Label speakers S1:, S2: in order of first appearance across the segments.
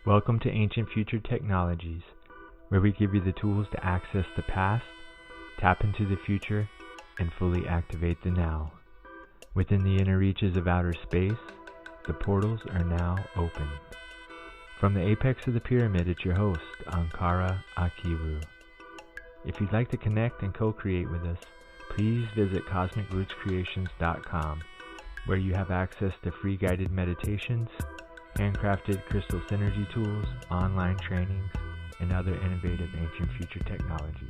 S1: Welcome to Ancient Future Technologies, where we give you the tools to access the past, tap into the future, and fully activate the now. Within the inner reaches of outer space, the portals are now open. From the apex of the pyramid, it's your host, Ankara Akiru. If you'd like to connect and co-create with us, please visit CosmicRootsCreations.com, where you have access to free guided meditations, handcrafted crystal synergy tools, online trainings, and other innovative ancient future technologies.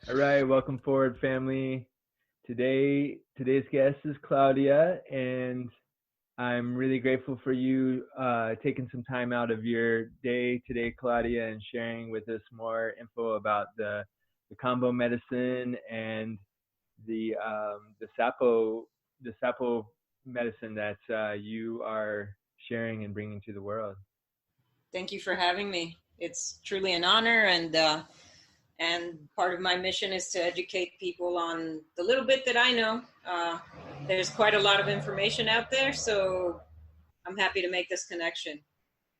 S1: All right, welcome forward, family. Today's guest is Claudia, and I'm really grateful for you taking some time out of your day today, Claudia, and sharing with us more info about the Kambo medicine and the sapo medicine that you are sharing and bringing to the world.
S2: Thank you for having me. It's truly an honor, and part of my mission is to educate people on the little bit that I know. There's quite a lot of information out there, so I'm happy to make this connection,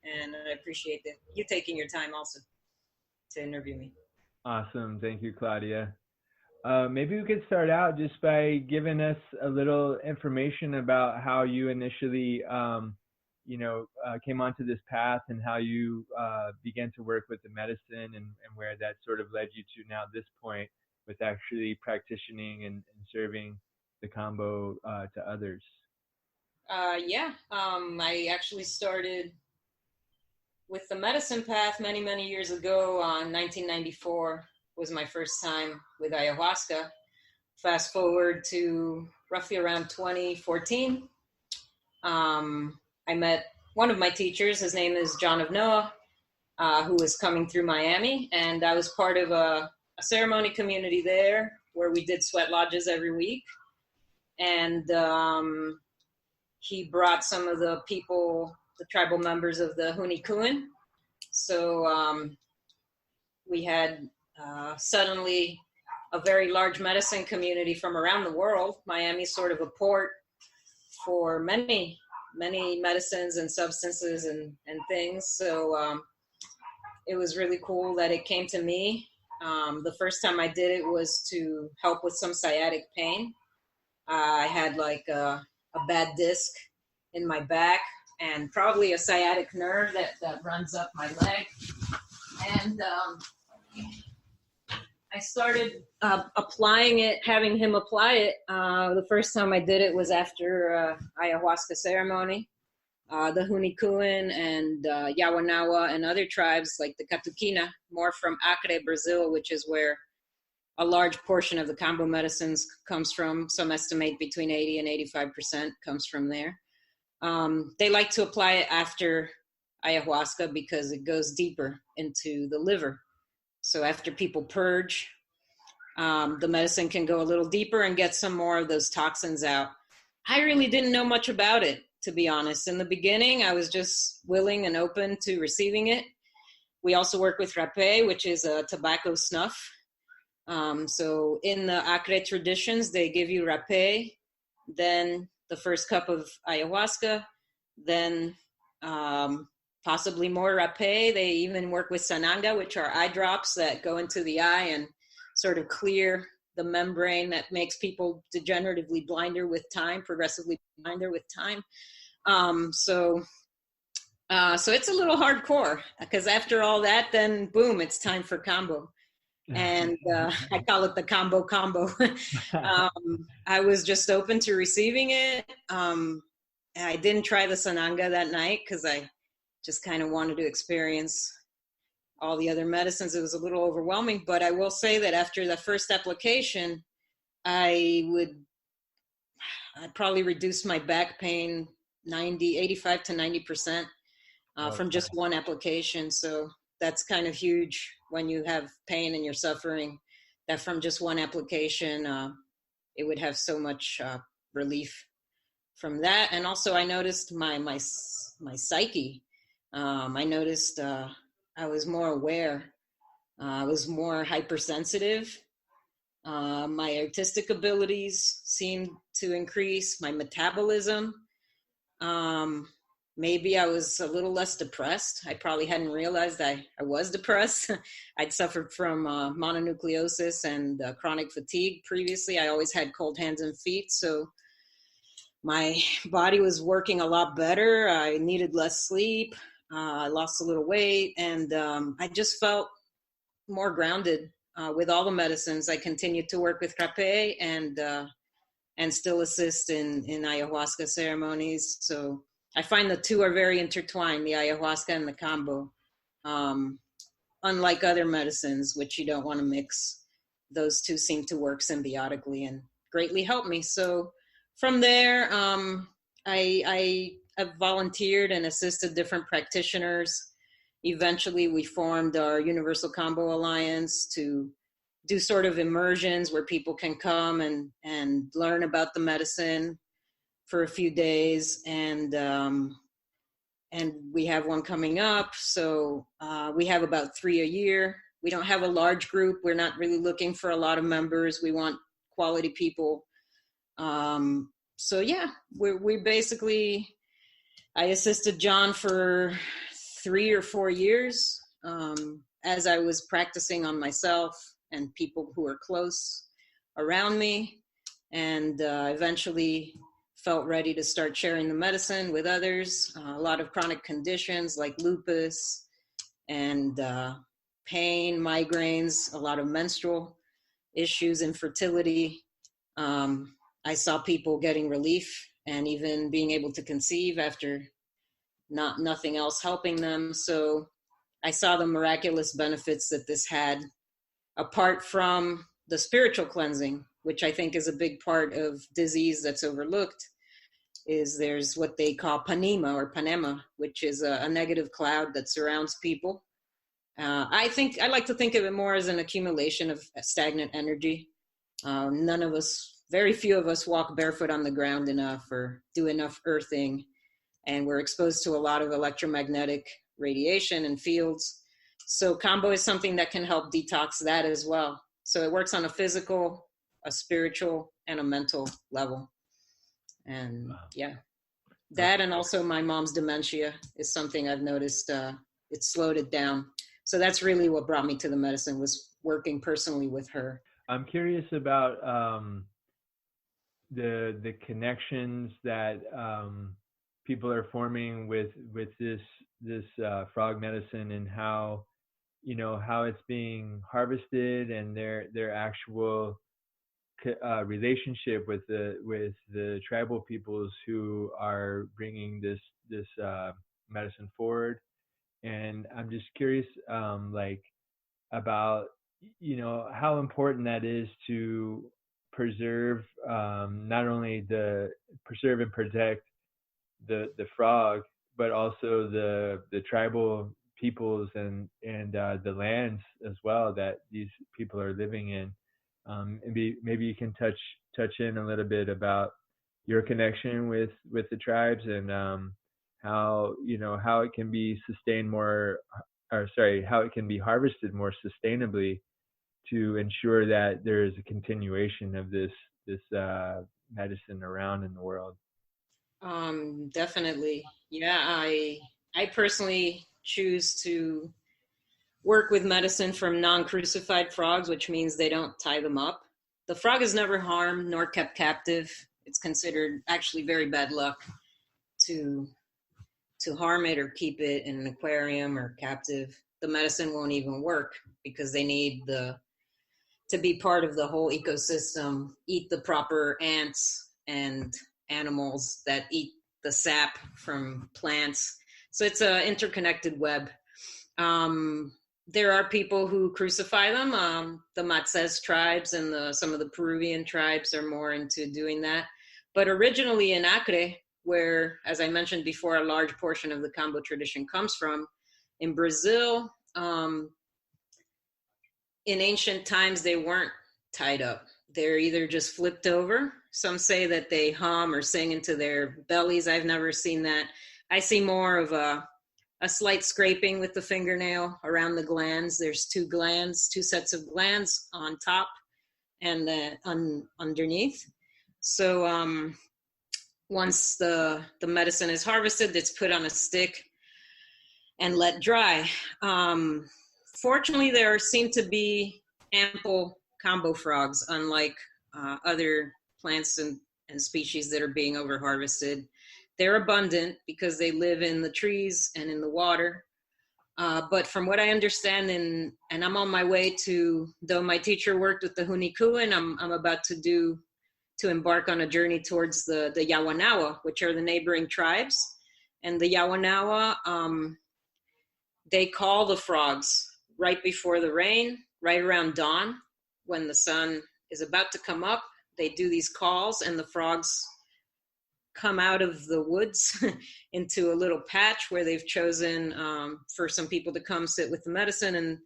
S2: and I appreciate you taking your time also to interview me.
S1: Awesome. Thank you, Claudia. Maybe we could start out just by giving us a little information about how you initially, came onto this path and how you began to work with the medicine and where that sort of led you to now this point with actually practicing and serving the Kambo to others.
S2: I actually started with the medicine path many, many years ago. 1994 was my first time with ayahuasca. Fast forward to roughly around 2014. I met one of my teachers. His name is John of Noah, who was coming through Miami, and I was part of a ceremony community there where we did sweat lodges every week. And he brought some of the people, the tribal members of the Hunikuan. So we had suddenly a very large medicine community from around the world. Miami's sort of a port for many medicines and substances and things. So it was really cool that it came to me. The first time I did it was to help with some sciatic pain. I had like a bad disc in my back and probably a sciatic nerve that runs up my leg. And I started applying it, having him apply it. The first time I did it was after ayahuasca ceremony. The Hunikuan and Yawanawa and other tribes like the Catuquina, more from Acre, Brazil, which is where a large portion of the Kambo medicines comes from. Some estimate between 80 and 85% comes from there. They like to apply it after ayahuasca because it goes deeper into the liver. So after people purge, the medicine can go a little deeper and get some more of those toxins out. I really didn't know much about it, to be honest. In the beginning, I was just willing and open to receiving it. We also work with rapé, which is a tobacco snuff. So in the Acre traditions, they give you rapé, then the first cup of ayahuasca, then possibly more rapé. They even work with sananga, which are eye drops that go into the eye and sort of clear the membrane that makes people degeneratively blinder with time, progressively blinder with time. So it's a little hardcore because after all that, then boom, it's time for Kambo. And I call it the Kambo combo. I was just open to receiving it. I didn't try the sananga that night because I just kind of wanted to experience all the other medicines. It was a little overwhelming, but I will say that after the first application, I probably reduced my back pain 85 to 90% from just one application. So that's kind of huge when you have pain and you're suffering, that from just one application, it would have so much relief from that. And also I noticed my psyche. I noticed I was more aware I was more hypersensitive. My artistic abilities seemed to increase, my metabolism. Um, Maybe I was a little less depressed. I probably hadn't realized I was depressed. I'd suffered from mononucleosis and chronic fatigue previously. I always had cold hands and feet, so my body was working a lot better. I needed less sleep. I lost a little weight, and I just felt more grounded with all the medicines. I continued to work with crepe and still assist in ayahuasca ceremonies. So I find the two are very intertwined, the ayahuasca and the kambo. Um, Unlike other medicines, which you don't want to mix, those two seem to work symbiotically and greatly help me. So from there, I have volunteered and assisted different practitioners. Eventually, we formed our Universal Kambo Alliance to do sort of immersions where people can come and learn about the medicine for a few days, and we have one coming up. So we have about 3 a year. We don't have a large group. We're not really looking for a lot of members. We want quality people. So yeah, we basically, I assisted John for 3 or 4 years as I was practicing on myself and people who were close around me, and eventually felt ready to start sharing the medicine with others. A lot of chronic conditions like lupus and pain, migraines, a lot of menstrual issues, infertility. I saw people getting relief and even being able to conceive after nothing else helping them. So I saw the miraculous benefits that this had, apart from the spiritual cleansing, which I think is a big part of disease that's overlooked. Is there's what they call panema or panema, which is a negative cloud that surrounds people. I like to think of it more as an accumulation of stagnant energy. Very few of us walk barefoot on the ground enough or do enough earthing, and we're exposed to a lot of electromagnetic radiation and fields. So Kambo is something that can help detox that as well. So it works on a physical, a spiritual, and a mental level. And yeah, that, and also my mom's dementia is something I've noticed. It slowed it down. So that's really what brought me to the medicine, was working personally with her.
S1: I'm curious about the connections that people are forming with this frog medicine, and how it's being harvested, and their actual relationship with the tribal peoples who are bringing this medicine forward. And I'm just curious, about how important that is to preserve, not only preserve and protect the frog, but also the tribal peoples and the lands as well that these people are living in. And maybe you can touch in a little bit about your connection with the tribes, and how it can be how it can be harvested more sustainably to ensure that there is a continuation of this medicine around in the world.
S2: Definitely. Yeah, I personally choose to work with medicine from non-crucified frogs, which means they don't tie them up. The frog is never harmed nor kept captive. It's considered actually very bad luck to harm it or keep it in an aquarium or captive. The medicine won't even work because they need to be part of the whole ecosystem, eat the proper ants and animals that eat the sap from plants. So it's an interconnected web. There are people who crucify them. The Matzes tribes and some of the Peruvian tribes are more into doing that. But originally in Acre, where, as I mentioned before, a large portion of the Kambo tradition comes from, in Brazil, in ancient times, they weren't tied up. They're either just flipped over. Some say that they hum or sing into their bellies. I've never seen that. I see more of a a slight scraping with the fingernail around the glands. There's two sets of glands on top and underneath. So once the medicine is harvested, it's put on a stick and let dry. Fortunately, there seem to be ample Kambo frogs, unlike other plants and species that are being over-harvested. They're abundant because they live in the trees and in the water. But from what I understand, and I'm on my way to, though my teacher worked with the Hunikuan, I'm about to embark on a journey towards the Yawanawa, which are the neighboring tribes. And the Yawanawa, they call the frogs right before the rain, right around dawn, when the sun is about to come up. They do these calls, and the frogs come out of the woods into a little patch where they've chosen for some people to come sit with the medicine, and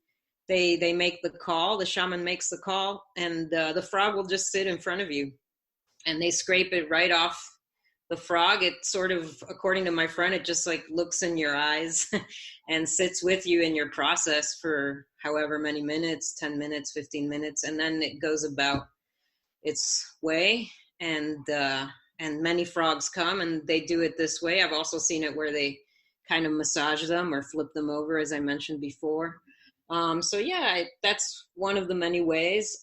S2: they make the call. The shaman makes the call, and the frog will just sit in front of you, and they scrape it right off the frog. It sort of, according to my friend, it just like looks in your eyes and sits with you in your process for however many minutes, 10 minutes, 15 minutes, and then it goes about its way. And many frogs come, and they do it this way. I've also seen it where they kind of massage them or flip them over, as I mentioned before. So yeah, that's one of the many ways.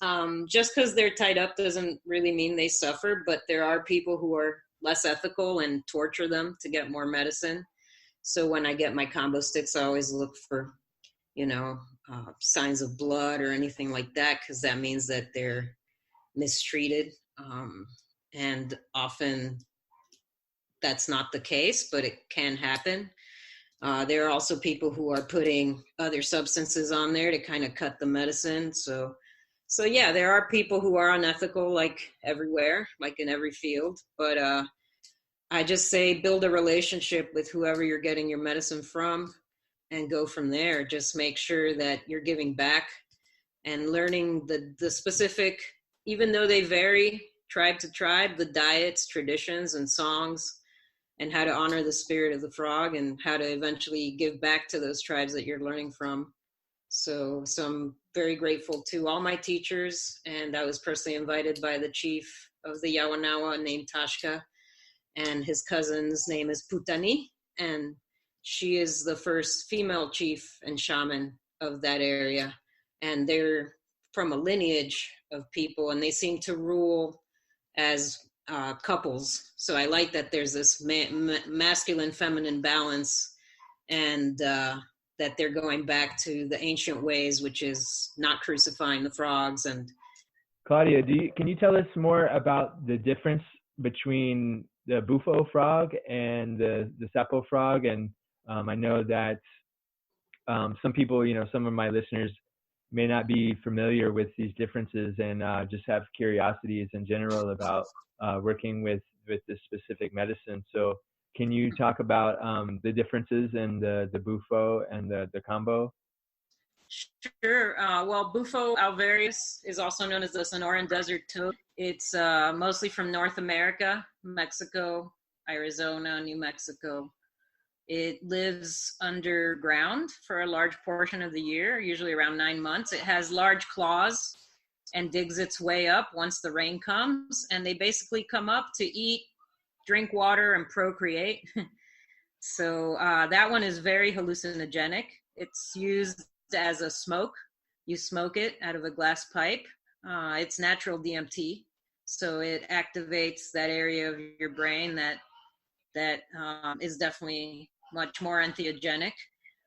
S2: Just because they're tied up doesn't really mean they suffer, but there are people who are less ethical and torture them to get more medicine. So when I get my combo sticks, I always look for, signs of blood or anything like that, because that means that they're mistreated. And often that's not the case, but it can happen. There are also people who are putting other substances on there to kind of cut the medicine. So yeah, there are people who are unethical, like everywhere, like in every field. But I just say build a relationship with whoever you're getting your medicine from and go from there. Just make sure that you're giving back and learning the specific, even though they vary tribe to tribe, the diets, traditions, and songs, and how to honor the spirit of the frog and how to eventually give back to those tribes that you're learning from. So I'm very grateful to all my teachers, and I was personally invited by the chief of the Yawanawa named Tashka, and his cousin's name is Putani, and she is the first female chief and shaman of that area. And they're from a lineage of people, and they seem to rule as couples. So I like that there's this masculine feminine balance, and that they're going back to the ancient ways, which is not crucifying the frogs. And
S1: Claudia, can you tell us more about the difference between the Bufo frog and the Sapo frog? And I know that some people, some of my listeners may not be familiar with these differences, and just have curiosities in general about working with this specific medicine. So can you talk about the differences in the Bufo and the Kambo?
S2: Sure. Well, Bufo alvarius is also known as the Sonoran Desert Toad. It's mostly from North America, Mexico, Arizona, New Mexico. It lives underground for a large portion of the year, usually around 9 months. It has large claws and digs its way up once the rain comes. And they basically come up to eat, drink water, and procreate. So that one is very hallucinogenic. It's used as a smoke. You smoke it out of a glass pipe. It's natural DMT. So it activates that area of your brain that is definitely much more entheogenic.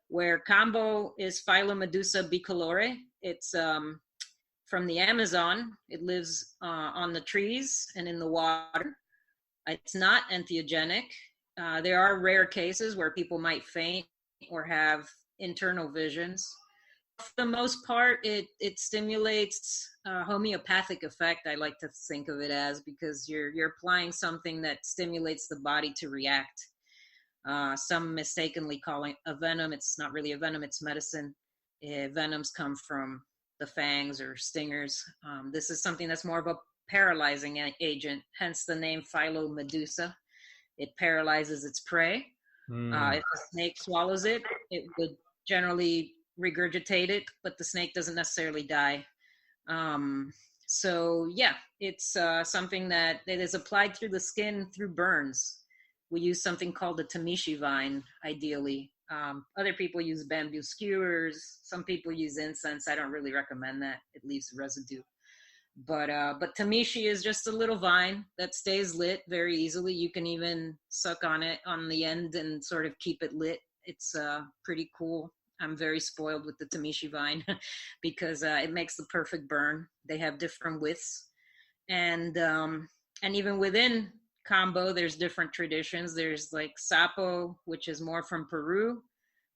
S2: Where Kambo is Phylomedusa bicolore. It's from the Amazon. It lives on the trees and in the water. It's not entheogenic. There are rare cases where people might faint or have internal visions. For the most part, it stimulates homeopathic effect, I like to think of it as, because you're applying something that stimulates the body to react. Some mistakenly call it a venom. It's not really a venom, it's medicine. Venoms come from the fangs or stingers. This is something that's more of a paralyzing agent, hence the name Phylomedusa. It paralyzes its prey. If a snake swallows it, it would generally regurgitate it, but the snake doesn't necessarily die. So yeah, it's something that it is applied through the skin through burns. We use something called the tamishi vine, ideally. Other people use bamboo skewers. Some people use incense. I don't really recommend that. It leaves residue. But tamishi is just a little vine that stays lit very easily. You can even suck on it on the end and sort of keep it lit. It's pretty cool. I'm very spoiled with the tamishi vine because it makes the perfect burn. They have different widths, and even within Kambo, there's different traditions. There's like Sapo, which is more from Peru,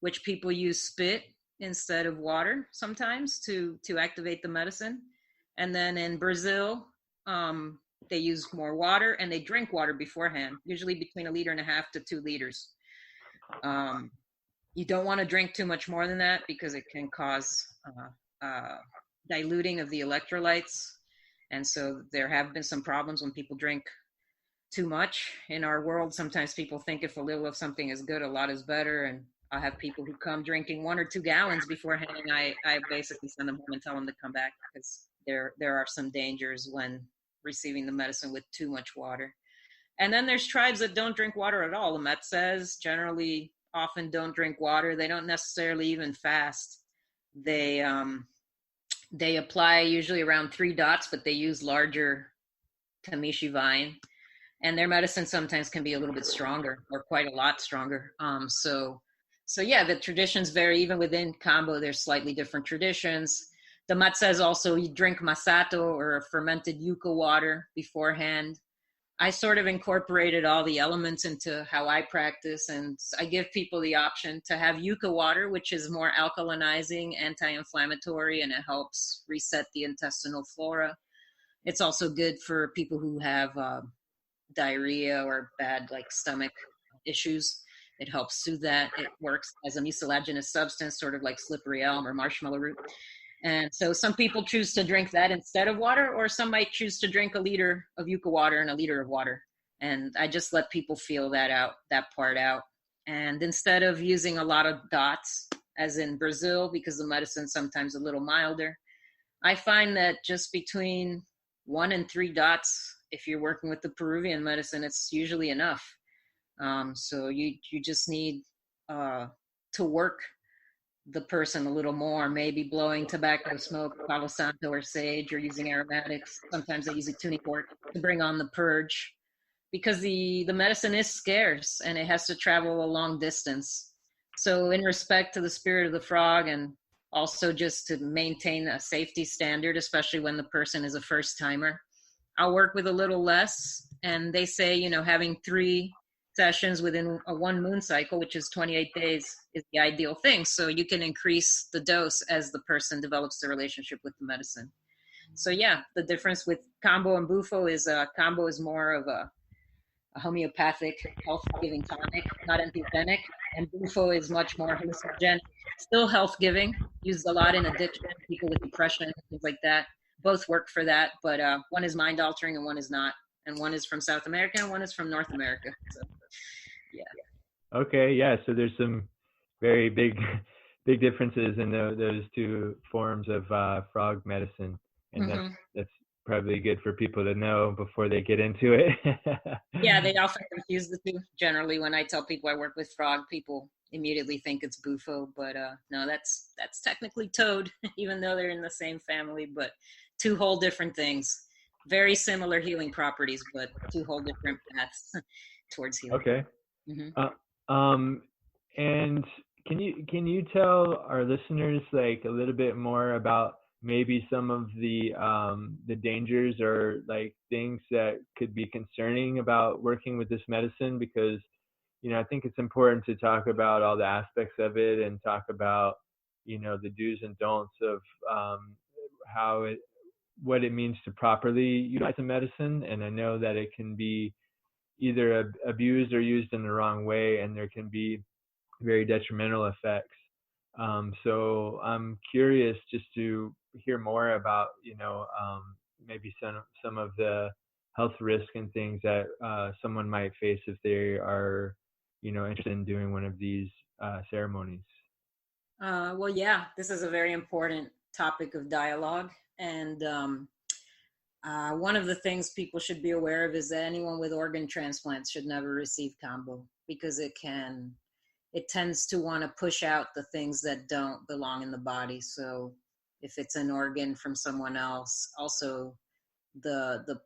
S2: which people use spit instead of water sometimes to activate the medicine. And then in Brazil, they use more water and they drink water beforehand, usually between 1.5 liters to 2 liters. You don't want to drink too much more than that because it can cause diluting of the electrolytes. And so there have been some problems when people drink too much. In our world, sometimes people think if a little of something is good, a lot is better. And I have people who come drinking 1 or 2 gallons beforehand, and I basically send them home and tell them to come back because there are some dangers when receiving the medicine with too much water. And then there's tribes that don't drink water at all. The Met says generally often don't drink water. They don't necessarily even fast. They apply usually around 3 dots, but they use larger tamishi vine. And their medicine sometimes can be a little bit stronger or quite a lot stronger. So yeah, the traditions vary. Even within Kambo, there's slightly different traditions. The Mat says also you drink masato or fermented yucca water beforehand. I sort of incorporated all the elements into how I practice, and I give people the option to have yucca water, which is more alkalinizing, anti-inflammatory, and it helps reset the intestinal flora. It's also good for people who have diarrhea or bad like stomach issues. It helps soothe that. It works as a mucilaginous substance, sort of like slippery elm or marshmallow root. And so some people choose to drink that instead of water, or some might choose to drink 1 liter of yucca water and 1 liter of water. And I just let people feel that part out. And instead of using a lot of dots, as in Brazil, because the medicine's sometimes a little milder, I find that just between 1 and 3 dots, if you're working with the Peruvian medicine, it's usually enough. So you just need to work the person a little more, maybe blowing tobacco smoke, Palo Santo or sage, or using aromatics. Sometimes they use a tuning fork to bring on the purge because the medicine is scarce and it has to travel a long distance. So in respect to the spirit of the frog, and also just to maintain a safety standard, especially when the person is a first timer, I'll work with a little less. And they say, having 3 sessions within a 1 moon cycle, which is 28 days, is the ideal thing. So you can increase the dose as the person develops the relationship with the medicine. So yeah, the difference with Kambo and Bufo is Kambo is more of a homeopathic, health-giving tonic, not entheogenic, and Bufo is much more hallucinogenic, still health-giving, used a lot in addiction, people with depression, things like that. Both work for that, but one is mind-altering and one is not. And one is from South America and one is from North America. So, yeah.
S1: Okay, yeah. So there's some very big differences in those 2 forms of frog medicine, and that's probably good for people to know before they get into it.
S2: Yeah, they often confuse the 2. Generally, when I tell people I work with frog, people immediately think it's Bufo, but no, that's technically toad, even though they're in the same family, but 2 whole different things. Very similar healing properties, but 2 whole different paths towards healing.
S1: Okay. And can you tell our listeners like a little bit more about maybe some of the dangers or like things that could be concerning about working with this medicine? Because I think it's important to talk about all the aspects of it and talk about the do's and don'ts of what it means to properly utilize a medicine. And I know that it can be either abused or used in the wrong way, and there can be very detrimental effects. So I'm curious just to hear more about, maybe some of the health risk and things that someone might face if they are, interested in doing one of these ceremonies?
S2: Well, yeah, this is a very important topic of dialogue. And one of the things people should be aware of is that anyone with organ transplants should never receive Kambo, because it tends to want to push out the things that don't belong in the body. So if it's an organ from someone else, also the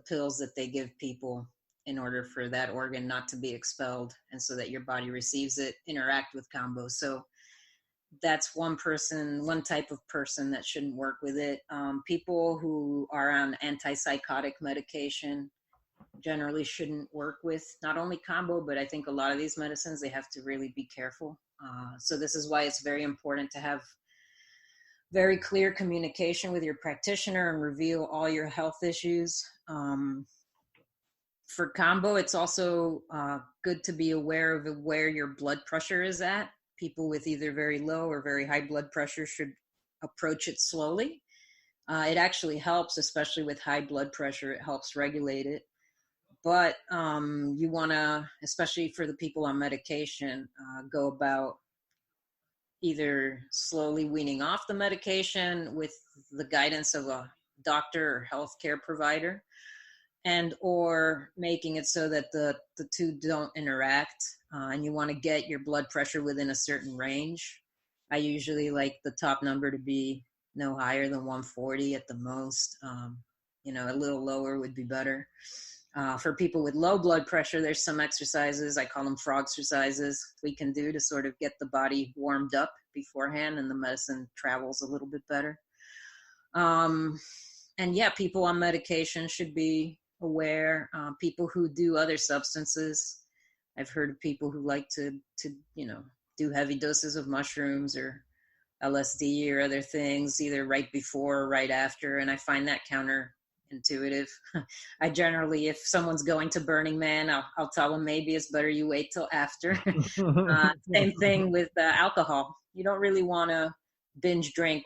S2: pills that they give people in order for that organ not to be expelled and so that your body receives it, interact with Kambo. So that's one type of person that shouldn't work with it. People who are on antipsychotic medication generally shouldn't work with not only Kambo, but I think a lot of these medicines, they have to really be careful. So this is why it's very important to have very clear communication with your practitioner and reveal all your health issues. For Kambo, it's also good to be aware of where your blood pressure is at. People with either very low or very high blood pressure should approach it slowly. It actually helps, especially with high blood pressure. It helps regulate it. But you want to, especially for the people on medication, go about either slowly weaning off the medication with the guidance of a doctor or healthcare provider, and or making it so that the two don't interact. And you want to get your blood pressure within a certain range. I usually like the top number to be no higher than 140 at the most. A little lower would be better. For people with low blood pressure, there's some exercises, I call them frog exercises, we can do to sort of get the body warmed up beforehand and the medicine travels a little bit better. And yeah, people on medication should be aware. People who do other substances, I've heard of people who like to do heavy doses of mushrooms or LSD or other things, either right before or right after, and I find that counterintuitive. I generally, if someone's going to Burning Man, I'll tell them maybe it's better you wait till after. Same thing with alcohol. You don't really want to binge drink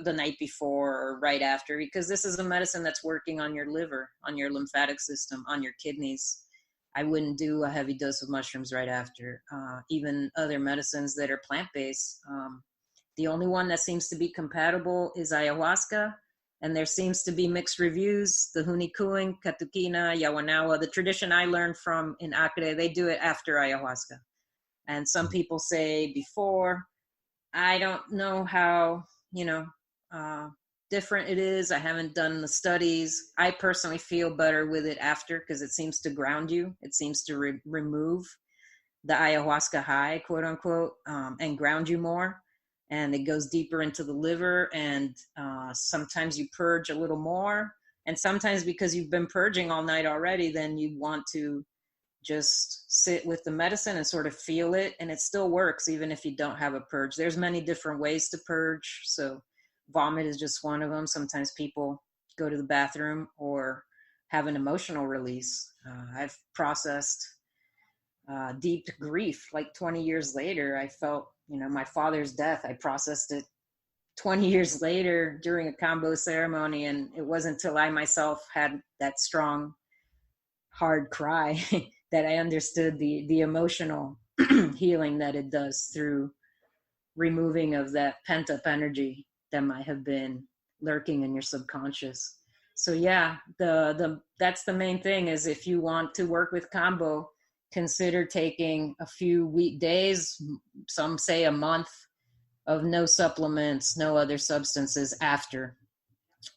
S2: the night before or right after, because this is a medicine that's working on your liver, on your lymphatic system, on your kidneys. I wouldn't do a heavy dose of mushrooms right after. Even other medicines that are plant-based. The only one that seems to be compatible is ayahuasca, and there seems to be mixed reviews. The Hunikuin, Katukina, Yawanawa, the tradition I learned from in Acre, they do it after ayahuasca. And some people say before. I don't know how, different it is. I haven't done the studies. I personally feel better with it after, because it seems to ground you. It seems to remove the ayahuasca high, quote unquote, and ground you more. And it goes deeper into the liver. And sometimes you purge a little more. And sometimes because you've been purging all night already, then you want to just sit with the medicine and sort of feel it, and it still works even if you don't have a purge. There's many different ways to purge, so vomit is just one of them. Sometimes people go to the bathroom or have an emotional release. I've processed deep grief. Like 20 years later, I felt, my father's death, I processed it 20 years later during a Kambo ceremony, and it wasn't until I myself had that strong, hard cry that I understood the emotional healing that it does through removing of that pent up energy that might have been lurking in your subconscious. So yeah, that's the main thing, is if you want to work with Kambo, consider taking a few weekdays, some say a month, of no supplements, no other substances after.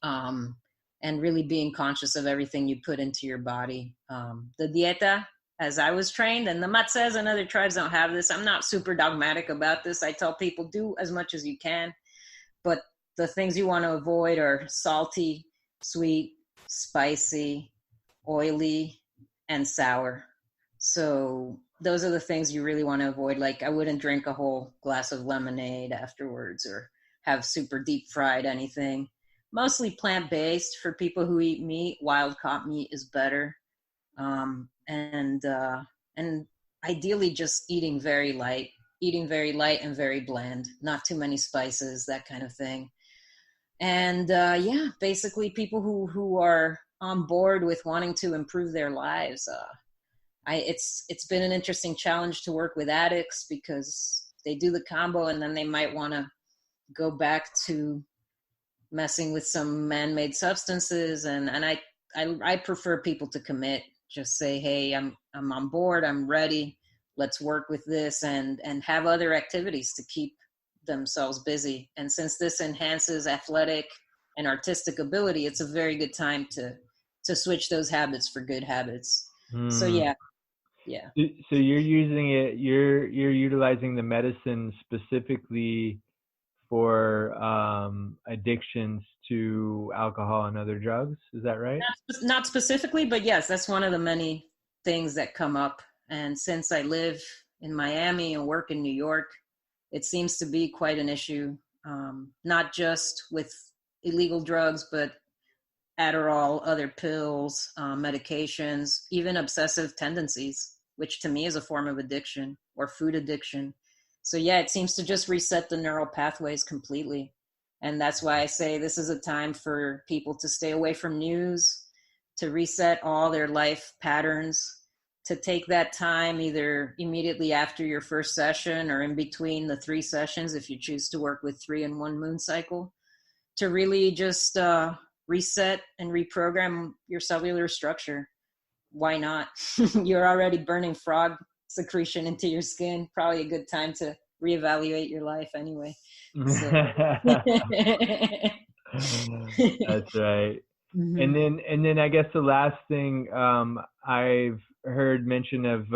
S2: And really being conscious of everything you put into your body. The dieta, as I was trained, and the matzes and other tribes don't have this. I'm not super dogmatic about this. I tell people, do as much as you can. But the things you want to avoid are salty, sweet, spicy, oily, and sour. So those are the things you really want to avoid. Like, I wouldn't drink a whole glass of lemonade afterwards or have super deep fried anything. Mostly plant-based. For people who eat meat, wild-caught meat is better. And ideally just eating very light and very bland, not too many spices, that kind of thing. And yeah, basically people who are on board with wanting to improve their lives. it's been an interesting challenge to work with addicts because they do the combo and then they might want to go back to messing with some man-made substances. And I prefer people to commit, just say, hey, I'm on board, I'm ready, let's work with this, and have other activities to keep themselves busy. And since this enhances athletic and artistic ability, it's a very good time to switch those habits for good habits. So yeah.
S1: So you're using it, you're utilizing the medicine specifically for addictions to alcohol and other drugs. Is that right?
S2: Not specifically, but yes, that's one of the many things that come up. And since I live in Miami and work in New York, it seems to be quite an issue, not just with illegal drugs, but Adderall, other pills, medications, even obsessive tendencies, which to me is a form of addiction, or food addiction. So yeah, it seems to just reset the neural pathways completely. And that's why I say this is a time for people to stay away from news, to reset all their life patterns, to take that time either immediately after your first session or in between the 3 sessions, if you choose to work with 3 in 1 moon cycle, to really just reset and reprogram your cellular structure. Why not? You're already burning frog secretion into your skin. Probably a good time to reevaluate your life anyway. So.
S1: That's right.
S2: Mm-hmm.
S1: And then I guess the last thing, I've heard mention of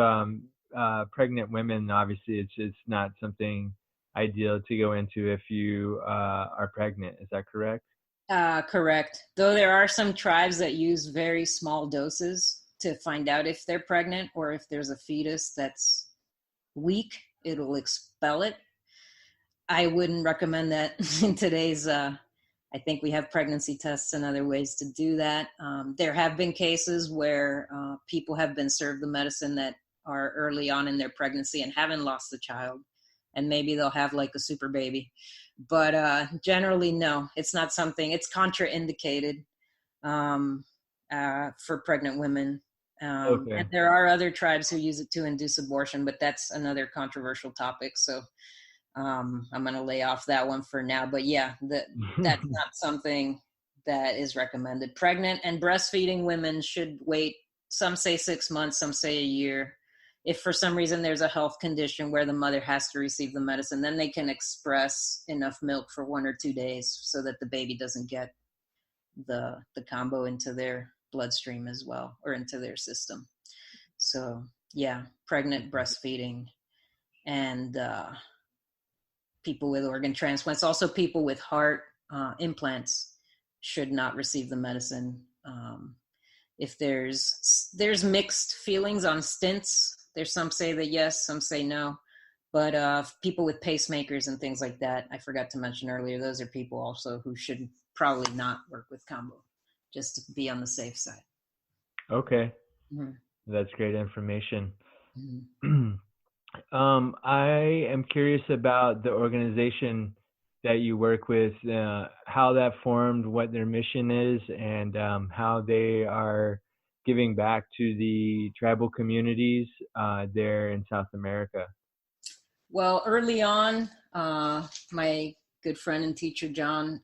S1: pregnant women. Obviously, it's not something ideal to go into if you are pregnant. Is that correct?
S2: Correct. Though there are some tribes that use very small doses to find out if they're pregnant, or if there's a fetus that's weak, it'll expel it. I wouldn't recommend that in today's, I think we have pregnancy tests and other ways to do that. There have been cases where people have been served the medicine that are early on in their pregnancy and haven't lost the child, and maybe they'll have like a super baby. But generally, no, it's not something, it's contraindicated for pregnant women.
S1: Okay.
S2: And there are other tribes who use it to induce abortion, but that's another controversial topic. So I'm going to lay off that one for now. But yeah, that's not something that is recommended. Pregnant and breastfeeding women should wait. Some say 6 months, some say a year. If for some reason there's a health condition where the mother has to receive the medicine, then they can express enough milk for 1 or 2 days so that the baby doesn't get the combo into their bloodstream as well, or into their system. So yeah, pregnant, breastfeeding, and people with organ transplants, also people with heart implants, should not receive the medicine. If there's mixed feelings on stints. There's some say that yes, some say no. But people with pacemakers and things like that, I forgot to mention earlier, those are people also who should probably not work with combo, just to be on the safe side.
S1: Okay.
S2: Mm-hmm.
S1: That's great information.
S2: Mm-hmm.
S1: I am curious about the organization that you work with, how that formed, what their mission is, and how they are giving back to the tribal communities there in South America.
S2: Well, early on, my good friend and teacher, John,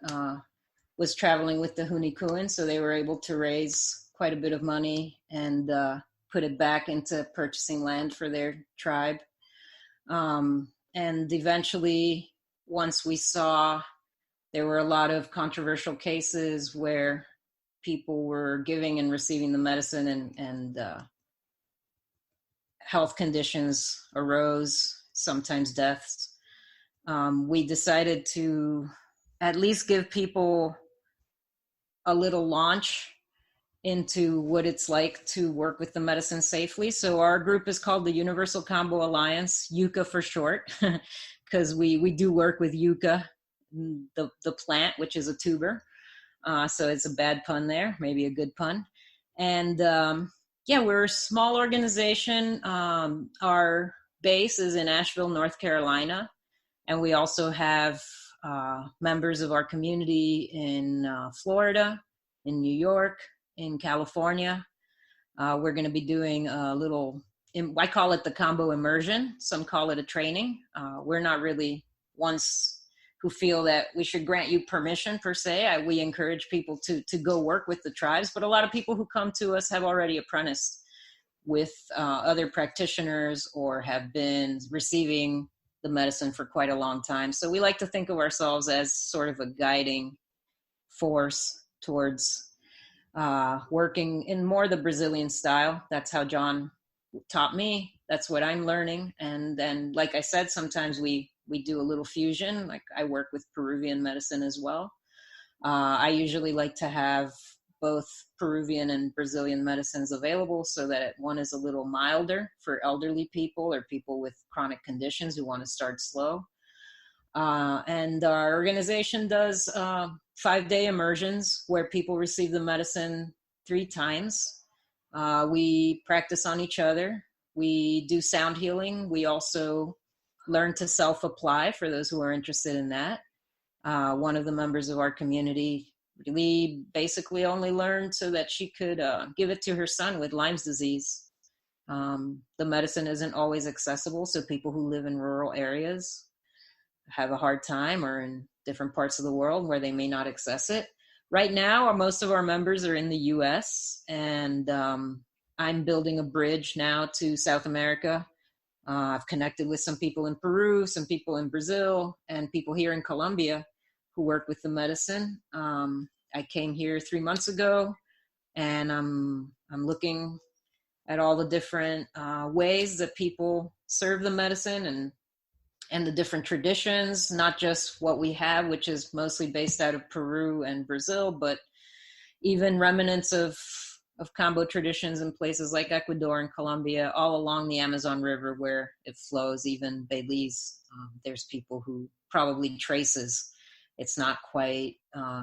S2: was traveling with the Hunikuan, so they were able to raise quite a bit of money and put it back into purchasing land for their tribe. And eventually, once we saw there were a lot of controversial cases where people were giving and receiving the medicine, and health conditions arose, sometimes deaths, we decided to at least give people a little launch into what it's like to work with the medicine safely. So our group is called the Universal Kambo Alliance, yucca for short, because we do work with yucca, the plant, which is a tuber. So it's a bad pun there, maybe a good pun. And yeah, we're a small organization. Our base is in Asheville, North Carolina. And we also have members of our community in Florida, in New York, in California. We're going to be doing a little I call it the Kambo immersion. Some call it a training. We're not really ones who feel that we should grant you permission per se. We encourage people to go work with the tribes, but a lot of people who come to us have already apprenticed with other practitioners or have been receiving the medicine for quite a long time. So we like to think of ourselves as sort of a guiding force towards working in more the Brazilian style. That's how John taught me. That's what I'm learning. And then, like I said, sometimes we do a little fusion. Like I work with Peruvian medicine as well. I usually like to have both Peruvian and Brazilian medicines available so that one is a little milder for elderly people or people with chronic conditions who want to start slow. And our organization does 5-day immersions where people receive the medicine 3 times. We practice on each other. We do sound healing. We also learn to self-apply for those who are interested in that. One of the members of our community really basically only learned so that she could give it to her son with Lyme's disease. The medicine isn't always accessible, so people who live in rural areas have a hard time, or in different parts of the world where they may not access it. Right now, most of our members are in the US, and I'm building a bridge now to South America. I've connected with some people in Peru, some people in Brazil, and people here in Colombia who work with the medicine. I came here 3 months ago, and I'm looking at all the different ways that people serve the medicine and the different traditions, not just what we have, which is mostly based out of Peru and Brazil, but even remnants of Kambo traditions in places like Ecuador and Colombia, all along the Amazon River where it flows, even Belize. There's people who probably traces. It's not quite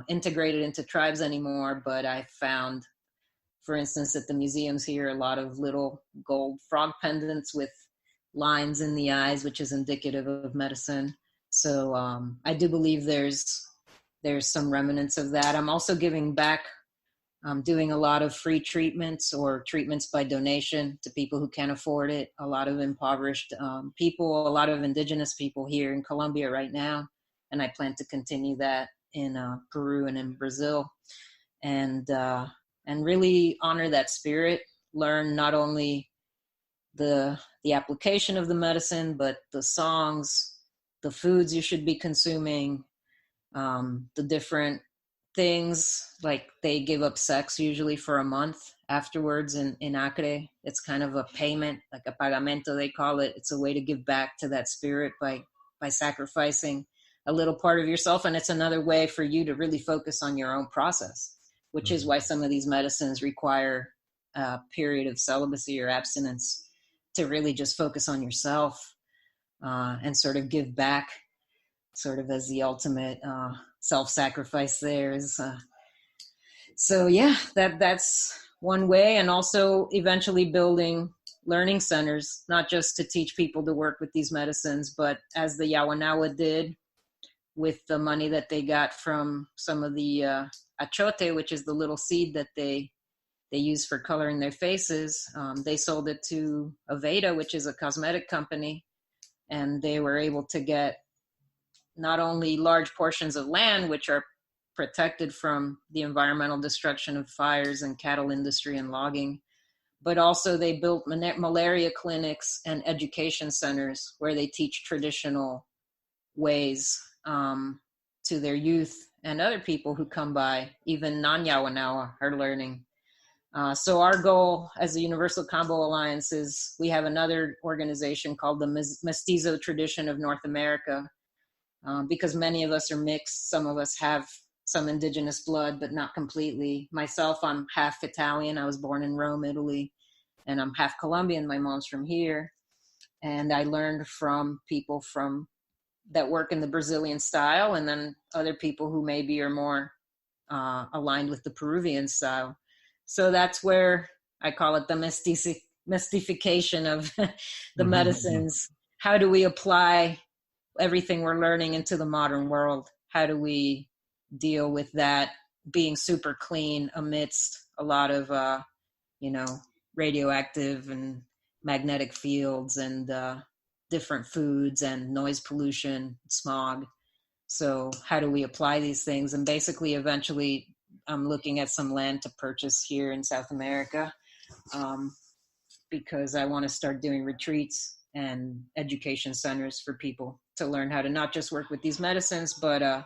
S2: integrated into tribes anymore, but I found, for instance, at the museums here, a lot of little gold frog pendants with lines in the eyes, which is indicative of medicine. So I do believe there's some remnants of that. I'm also giving back. I'm doing a lot of free treatments or treatments by donation to people who can't afford it. A lot of impoverished people, a lot of indigenous people here in Colombia right now. And I plan to continue that in Peru and in Brazil. And really honor that spirit, learn not only the application of the medicine, but the songs, the foods you should be consuming, the different things, like they give up sex usually for a month afterwards in Acre. It's kind of a payment, like a pagamento they call it. It's a way to give back to that spirit by sacrificing a little part of yourself. And it's another way for you to really focus on your own process, which is why some of these medicines require a period of celibacy or abstinence to really just focus on yourself and sort of give back, sort of as the ultimate self-sacrifice there is. So yeah, that's one way. And also eventually building learning centers, not just to teach people to work with these medicines, but as the Yawanawa did with the money that they got from some of the achote, which is the little seed that they use for coloring their faces. They sold it to Aveda, which is a cosmetic company, and they were able to get not only large portions of land, which are protected from the environmental destruction of fires and cattle industry and logging, but also they built malaria clinics and education centers where they teach traditional ways to their youth and other people who come by. Even non-Yawanawa are learning. So our goal as the Universal Kambo Alliance is we have another organization called the Mestizo Tradition of North America, because many of us are mixed. Some of us have some indigenous blood, but not completely. Myself, I'm half Italian. I was born in Rome, Italy, and I'm half Colombian. My mom's from here. And I learned from people that work in the Brazilian style, and then other people who maybe are more aligned with the Peruvian style. So that's where I call it the mystification of the medicines. How do we apply everything we're learning into the modern world? How do we deal with that being super clean amidst a lot of, radioactive and magnetic fields and different foods and noise pollution, smog. So how do we apply these things? And basically, eventually, I'm looking at some land to purchase here in South America, because I want to start doing retreats and education centers for people to learn how to not just work with these medicines, but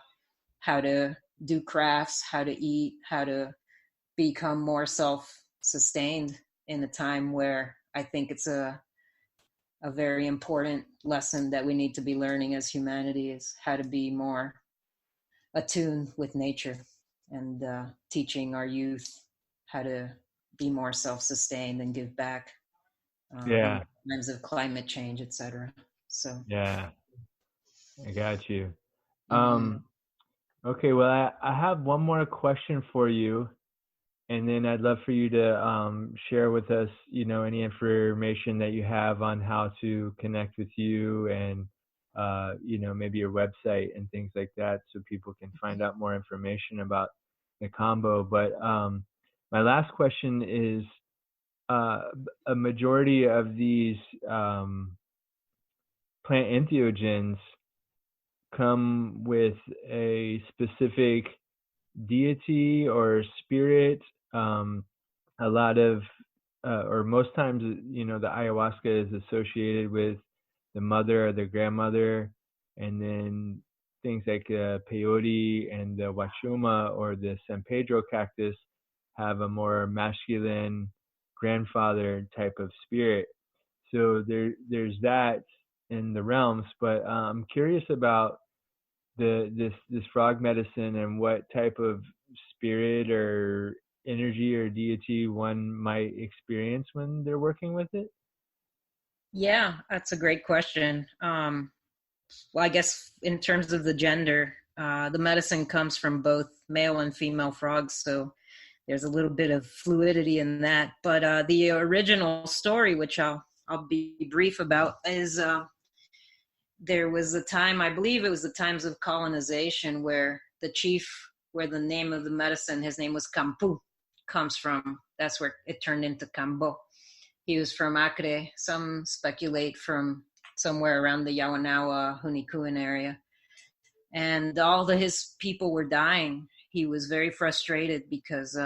S2: how to do crafts, how to eat, how to become more self-sustained in a time where I think it's a very important lesson that we need to be learning as humanity, is how to be more attuned with nature, and teaching our youth how to be more self-sustained and give back in times of climate change, etc. So
S1: Yeah, I got you.
S2: mhm.
S1: Okay, well, I have one more question for you, and then I'd love for you to share with us, any information that you have on how to connect with you, and maybe your website and things like that, so people can find out more information about the combo. But my last question is, a majority of these plant entheogens come with a specific deity or spirit. A lot of, or most times, the ayahuasca is associated with the mother or the grandmother, and then things like peyote and the wachuma or the San Pedro cactus have a more masculine grandfather type of spirit. So there's that in the realms, but I'm curious about this frog medicine and what type of spirit or energy or deity one might experience when they're working with it.
S2: Yeah, that's a great question. Well, I guess in terms of the gender, the medicine comes from both male and female frogs, so there's a little bit of fluidity in that. But the original story, which I'll be brief about, is there was a time, I believe it was the times of colonization, where the chief, where the name of the medicine, his name was Campu, comes from. That's where it turned into Kambo. He was from Acre. Some speculate from somewhere around the Yawanawa, Hunikuan area. And all his people were dying. He was very frustrated because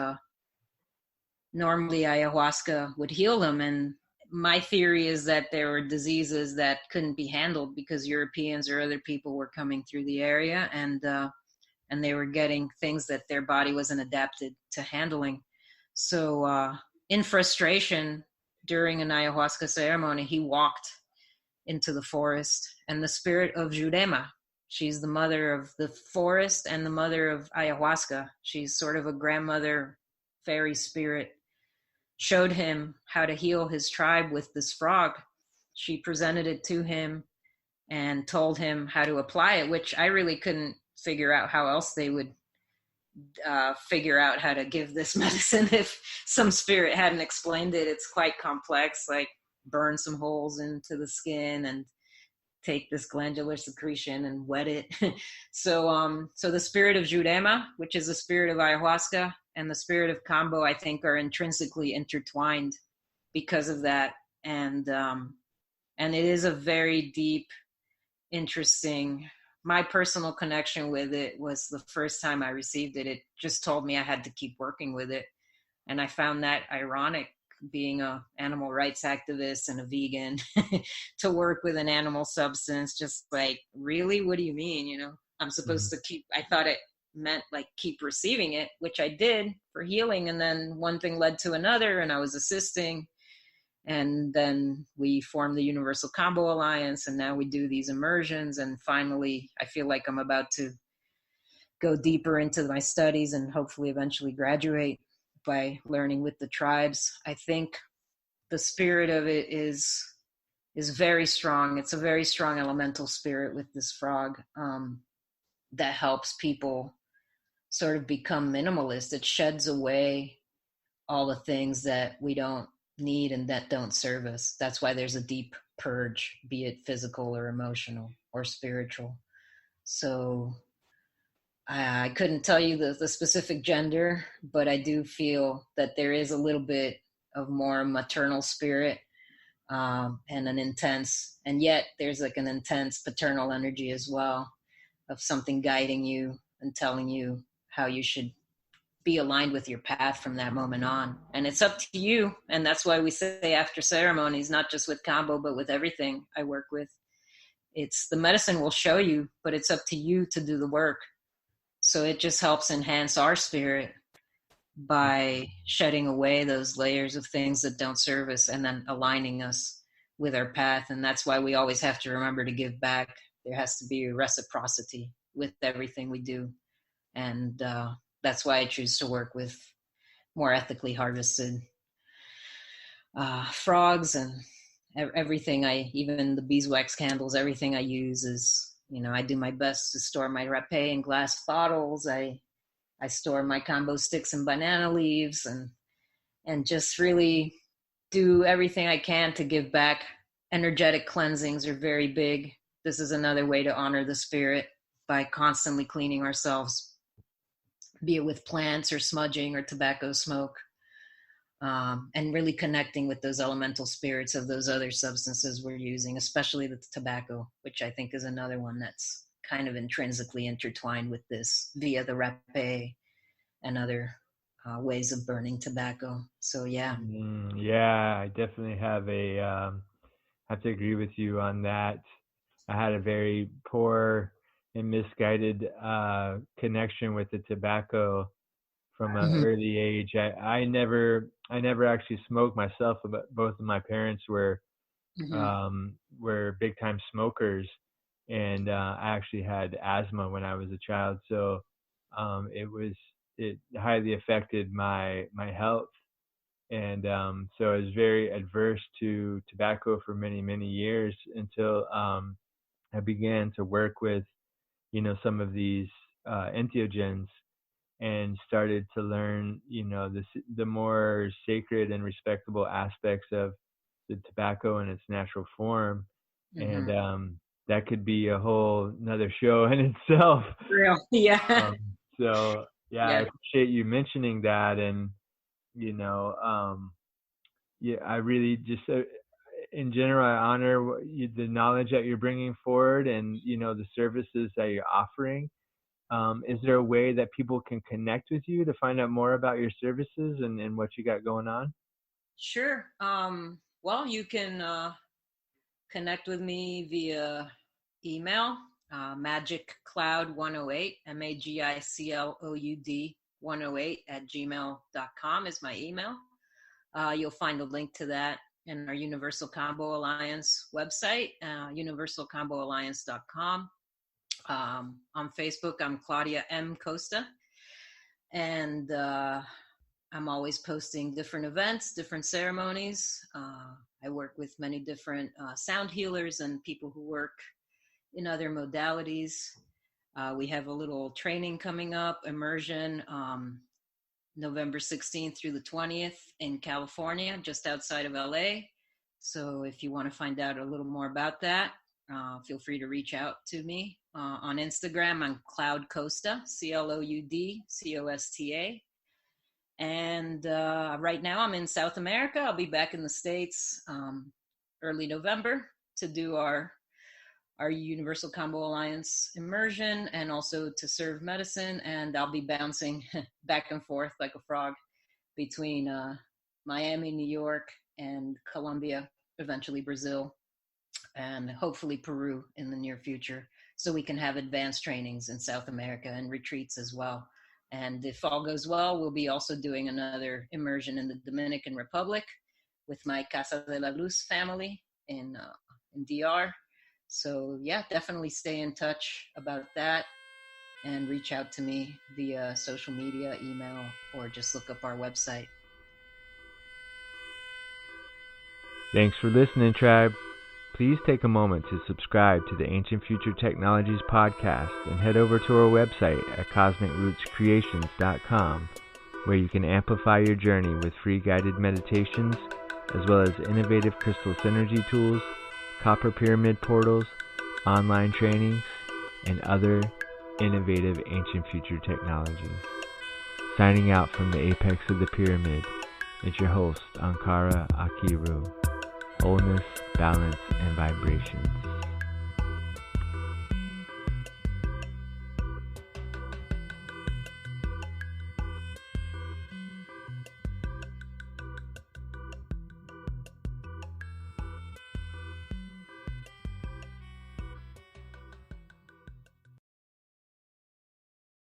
S2: normally ayahuasca would heal them. And my theory is that there were diseases that couldn't be handled because Europeans or other people were coming through the area, and they were getting things that their body wasn't adapted to handling. So in frustration, during an ayahuasca ceremony, he walked into the forest, and the spirit of Jurema, she's the mother of the forest and the mother of ayahuasca. She's sort of a grandmother fairy spirit, showed him how to heal his tribe with this frog. She presented it to him and told him how to apply it, which I really couldn't figure out how else they would figure out how to give this medicine if some spirit hadn't explained it. It's quite complex, like burn some holes into the skin and take this glandular secretion and wet it. So the spirit of Jurema, which is the spirit of ayahuasca, and the spirit of Kambo, I think, are intrinsically intertwined because of that. And it is a very deep, interesting. My personal connection with it was the first time I received it. It just told me I had to keep working with it, and I found that ironic, being a animal rights activist and a vegan, to work with an animal substance. Just like, really, what do you mean? I'm supposed to keep. I thought it meant like keep receiving it, which I did for healing, and then one thing led to another, and I was assisting. And then we formed the Universal Kambo Alliance, and now we do these immersions. And finally, I feel like I'm about to go deeper into my studies and hopefully eventually graduate by learning with the tribes. I think the spirit of it is very strong. It's a very strong elemental spirit with this frog, that helps people sort of become minimalist. It sheds away all the things that we don't need and that don't serve us. That's why there's a deep purge, be it physical or emotional or spiritual. So I couldn't tell you the specific gender, but I do feel that there is a little bit of more maternal spirit. and and yet there's like an intense paternal energy as well, of something guiding you and telling you how you should be aligned with your path from that moment on. And it's up to you. And that's why we say after ceremonies, not just with Kambo, but with everything I work with, it's the medicine will show you, but it's up to you to do the work. So it just helps enhance our spirit by shedding away those layers of things that don't serve us and then aligning us with our path. And that's why we always have to remember to give back. There has to be a reciprocity with everything we do. And that's why I choose to work with more ethically harvested frogs, and everything even the beeswax candles, everything I use is, I do my best to store my rapé in glass bottles. I store my Kambo sticks in banana leaves, and just really do everything I can to give back. Energetic cleansings are very big. This is another way to honor the spirit by constantly cleaning ourselves, be it with plants or smudging or tobacco smoke, and really connecting with those elemental spirits of those other substances we're using, especially the tobacco, which I think is another one that's kind of intrinsically intertwined with this via the rapé and other ways of burning tobacco. So yeah.
S1: Yeah, I definitely have to agree with you on that. I had a very poor and misguided connection with the tobacco from an early age. I never actually smoked myself, but both of my parents were big time smokers, and I actually had asthma when I was a child, so it highly affected my health, and so I was very adverse to tobacco for many years until I began to work with some of these entheogens, and started to learn the more sacred and respectable aspects of the tobacco in its natural form. And that could be a whole another show in itself.
S2: Real. Yeah.
S1: So yeah, I appreciate you mentioning that. And I really just in general, I honor the knowledge that you're bringing forward, and the services that you're offering. Is there a way that people can connect with you to find out more about your services and what you got going on?
S2: Sure. Well, you can connect with me via email, magiccloud108, MAGICLOUD 108 @gmail.com is my email. You'll find a link to that in our Universal Kambo Alliance website, universalkamboalliance.com. On Facebook, I'm Claudia M. Costa, and I'm always posting different events, different ceremonies. I work with many different sound healers and people who work in other modalities. We have a little training coming up, immersion, November 16th through the 20th in California, just outside of LA. So if you want to find out a little more about that, feel free to reach out to me on Instagram. I'm Cloud Costa, CLOUD COSTA. And right now I'm in South America. I'll be back in the States early November to do our Universal Kambo Alliance immersion, and also to serve medicine. And I'll be bouncing back and forth like a frog between Miami, New York, and Colombia, eventually Brazil, and hopefully Peru in the near future, so we can have advanced trainings in South America and retreats as well. And if all goes well, we'll be also doing another immersion in the Dominican Republic with my Casa de la Luz family in DR. So yeah, definitely stay in touch about that and reach out to me via social media, email, or just look up our website.
S1: Thanks for listening, tribe. Please take a moment to subscribe to the Ancient Future Technologies podcast and head over to our website at cosmicrootscreations.com, where you can amplify your journey with free guided meditations, as well as innovative crystal synergy tools, copper pyramid portals, online trainings, and other innovative ancient future technologies. Signing out from the apex of the pyramid, it's your host, Ankara Akiru. wholeness, balance, and vibrations.